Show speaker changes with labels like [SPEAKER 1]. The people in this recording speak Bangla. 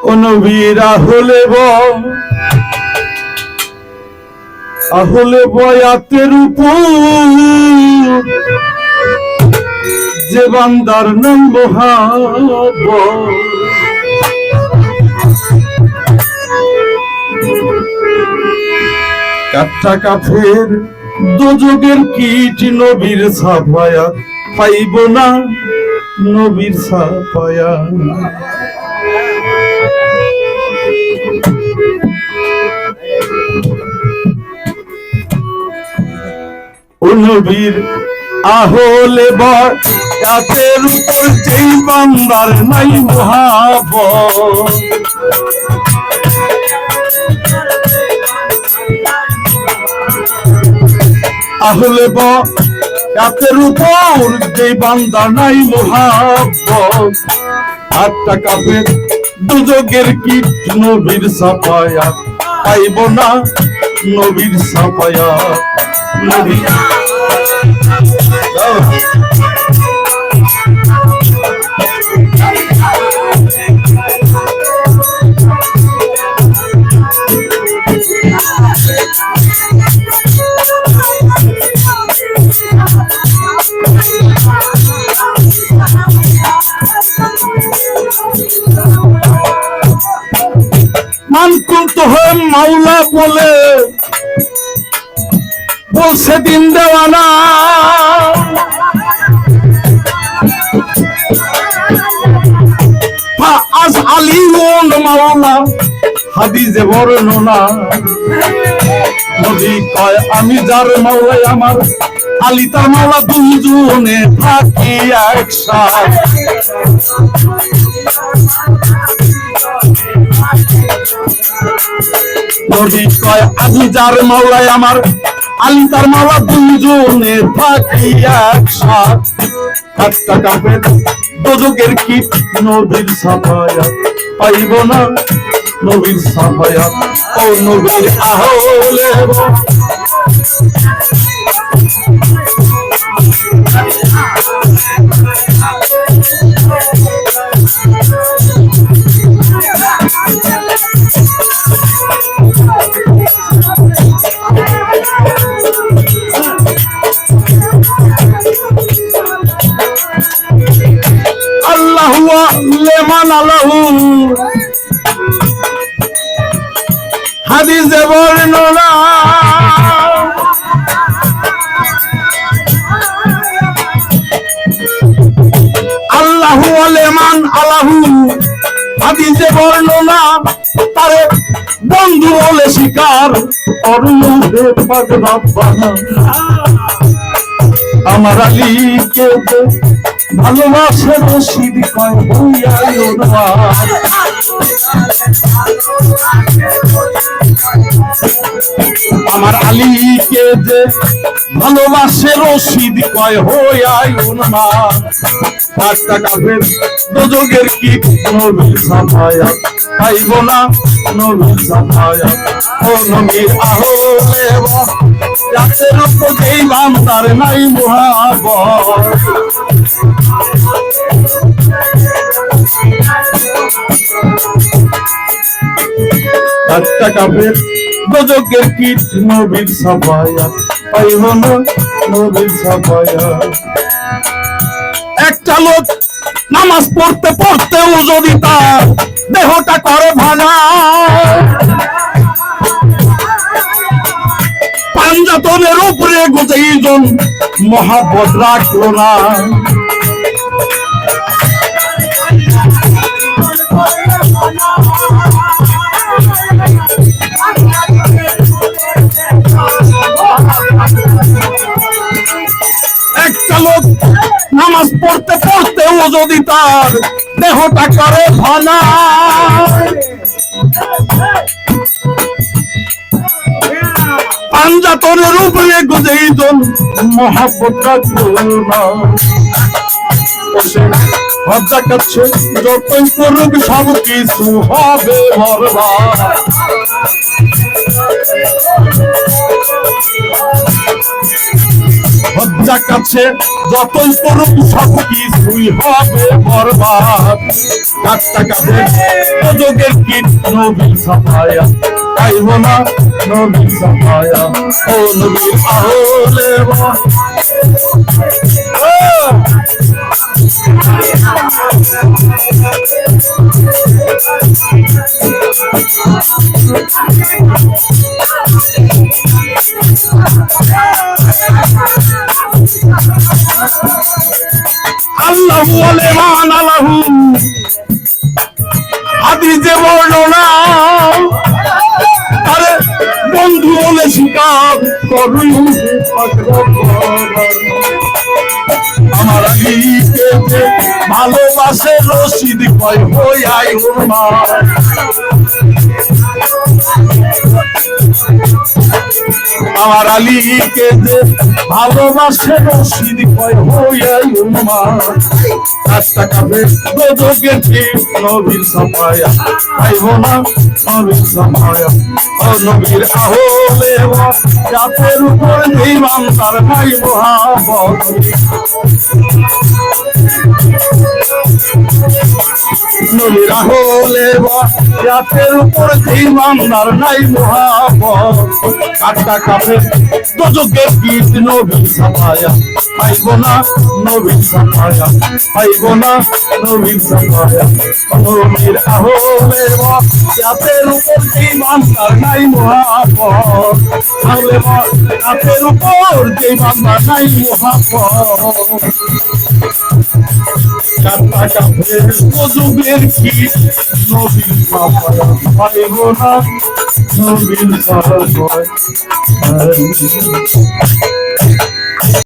[SPEAKER 1] ও নবীর আহলে বয়াতের উপর যে বান্দার নাম মোহাব্বত, কাঠা কাফের দোজগের কীট নবীর ছাপায়া পাইব না, নবীর ছাপায়া। ও নবীর আহলে বয়াতের উপর যেই বান্দার নাই মোহাব্বত, আহলে বয়াতের উপর যেই বান্দা নাই মোহাব্বত, আটটা কাফের দুজগের কীট নবীর ছাপায়া পাইব না, নবীর ছাপায়া। নবী মানকুন্ত হয়ে মাওলা বলে বলছে দিন দেওয়ানা, আজ আলী মাওলা হাদিসে বর্ণনা। নবী কয় আমি যার মাওলাই আমার আলী তার মাওলা, দুজনে থাকি একসাথে। নবী কয় আমি যার মাওলাই আমার আলী তার মাওলা, দুজনে থাকি একসাথে। কাঠটা কাফের দোজগের কীট নবীর ছাপায়া পাইব না, নবীর ছাপায়া। ও নবীর আহলে আল্লাহু লিমান আলাহু হাদিসে বর্ণনা। আল্লাহু লিমান আলাহু হাদিসে বর্ণনা, তারে বন্ধু বলে শিকার অরুণে পাক রব্বানা। আমার আলীকে ভালোবাসে রশিদ কয় হইয়া আমার আলীকে যে ভালোবাসে রশিদ কয় হইয়াই উন্মাদ। কাঠটা কাফের দোজগের কীট নবীর ছাপায়া পাইব না, নবীর ছাপায়া। ও নবীর আহলে বয়াতের উপর যেই বান্দার নাই মোহাব্বত, কাঠটা কাফের দোজগের কীট নবীর ছাপায়া পাইব না, নবীর ছাপায়া। একটা লোক নামাজ পড়তে পড়তেও যদি তার দেহটা করে ভাঙা, পাঞ্জাতনের উপরে গোজেইজন মহাব্বত রাখলো না। একটা লোক নামাজ পড়তে পড়তেও যদি তার দেহটা করে ভাঙা, পাঞ্জাতনের উপরে গোজেইজন মহাব্বত রাখলো না। হজ্জা কাছে যতই করুক সব কিছু হবে বরবাদ। হজ্জা কাছে যতই করুক সব কিছুই হবে বরবাদ। কাটটা কাটে যোগের কীট নবীর সাফায়া, পাইব না নবীর সাফায়া। ও নবীর আহলে আল্লাহ বলে মান আলাহু হাদিসে বর্ণনা, আরে বন্ধু বলে স্বীকার করুই আমার আলীকে যে ভালোবাসে রশিদ কয় হইয়াই উম্মা। আমার আলীকে যে ভালোবাসে রশিদ কয় হইয়াই উম্মা। কাজটা কাবে দোজখের কীট নবীর সাফায়া, পাইব না নবীর সাফায়া। ও নবীর আহলে জাতের উপর ইমানদার নাই মুহাব্বত। নবীর আহলে জাতের উপর ইমানদার নাই মুহাব্বত। কাটটা কাবে দোজখের কীট নবীর সাফায়া, পাইব না নবীর সাফায়া, পাইব না নবীর সাফায়া। নবীর আহলে জাতের উপর ইমানদার নাই মুহাব্বত। আহলে জাতের উপর ইমানদার নাই মুহাব্বত। কাটটা কাবে দোজখের কীট নবীর সাফায়া, পাইব না নবীর সাফায়া।